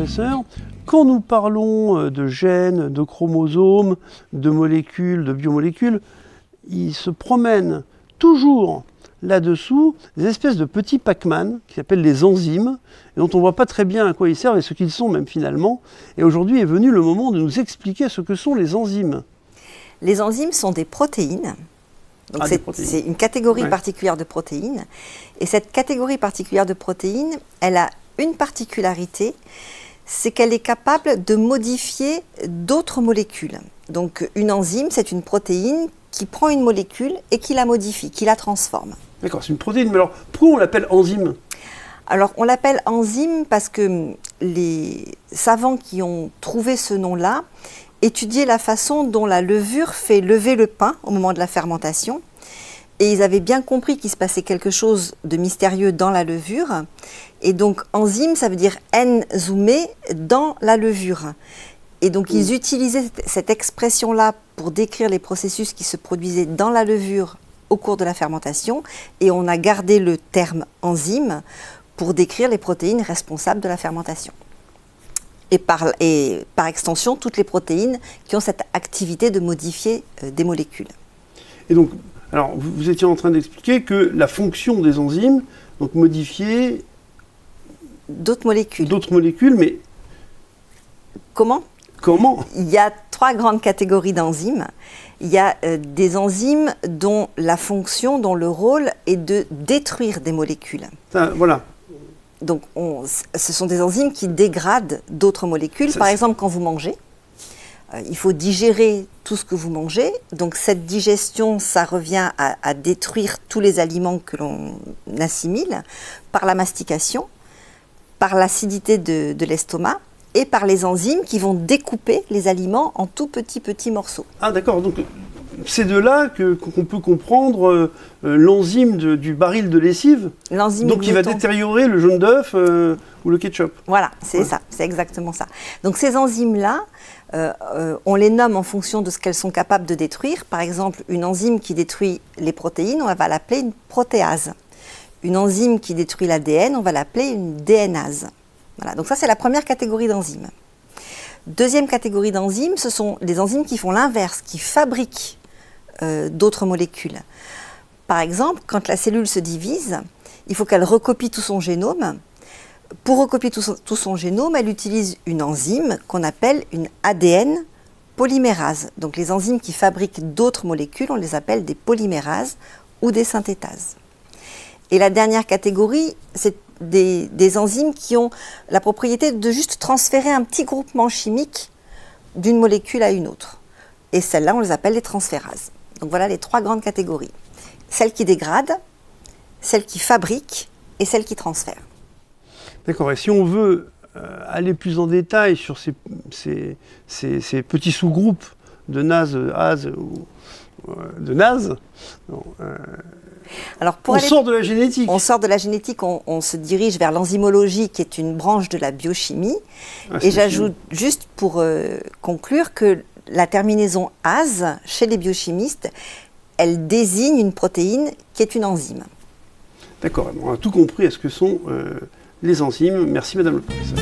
professeur, quand nous parlons de gènes, de chromosomes, de molécules, de biomolécules, il se promènent toujours là-dessous des espèces de petits Pac-Man qui s'appellent les enzymes, et dont on ne voit pas très bien à quoi ils servent et ce qu'ils sont même finalement. Et aujourd'hui est venu le moment de nous expliquer ce que sont les enzymes. Les enzymes sont des protéines. Donc c'est une catégorie particulière de protéines. Et cette catégorie particulière de protéines, elle a une particularité, c'est qu'elle est capable de modifier d'autres molécules. Donc une enzyme, c'est une protéine qui prend une molécule et qui la modifie, qui la transforme. D'accord, c'est une protéine, mais alors pourquoi on l'appelle enzyme? Alors on l'appelle enzyme parce que les savants qui ont trouvé ce nom-là étudiaient la façon dont la levure fait lever le pain au moment de la fermentation. Et ils avaient bien compris qu'il se passait quelque chose de mystérieux dans la levure. Et donc enzyme, ça veut dire enzoomé dans la levure. Et donc ils utilisaient cette expression-là pour décrire les processus qui se produisaient dans la levure au cours de la fermentation. Et on a gardé le terme enzyme pour décrire les protéines responsables de la fermentation. Et par extension, toutes les protéines qui ont cette activité de modifier des molécules. Et donc, alors, vous étiez en train d'expliquer que la fonction des enzymes, donc modifier d'autres molécules. D'autres molécules, mais comment? Comment? Il y a 3 grandes catégories d'enzymes. Il y a des enzymes dont la fonction, dont le rôle est de détruire des molécules. Ça, voilà. Donc, ce sont des enzymes qui dégradent d'autres molécules. Par exemple, quand vous mangez, il faut digérer tout ce que vous mangez. Donc, cette digestion, ça revient à détruire tous les aliments que l'on assimile par la mastication, par l'acidité de l'estomac et par les enzymes qui vont découper les aliments en tout petits morceaux. Ah d'accord, donc c'est de là qu'on peut comprendre l'enzyme du baril de lessive, donc qui va détériorer le jaune d'œuf ou le ketchup. Voilà, c'est ça, c'est exactement ça. Donc ces enzymes-là, on les nomme en fonction de ce qu'elles sont capables de détruire. Par exemple, une enzyme qui détruit les protéines, on va l'appeler une protéase. Une enzyme qui détruit l'ADN, on va l'appeler une DNase. Voilà, donc ça c'est la première catégorie d'enzymes. Deuxième catégorie d'enzymes, ce sont des enzymes qui font l'inverse, qui fabriquent d'autres molécules. Par exemple, quand la cellule se divise, il faut qu'elle recopie tout son génome. Pour recopier tout son génome, elle utilise une enzyme qu'on appelle une ADN polymérase. Donc les enzymes qui fabriquent d'autres molécules, on les appelle des polymérases ou des synthétases. Et la dernière catégorie, c'est des enzymes qui ont la propriété de juste transférer un petit groupement chimique d'une molécule à une autre. Et celles-là, on les appelle les transférases. Donc voilà les 3 grandes catégories. Celles qui dégradent, celles qui fabriquent et celles qui transfèrent. D'accord, et si on veut aller plus en détail sur ces petits sous-groupes de NAS, AS ou de NAS, alors on sort de la génétique. On sort de la génétique, on se dirige vers l'enzymologie qui est une branche de la biochimie. Et j'ajoute juste pour conclure que la terminaison ase, chez les biochimistes, elle désigne une protéine qui est une enzyme. D'accord, on a tout compris à ce que sont les enzymes. Merci Madame le Professeur.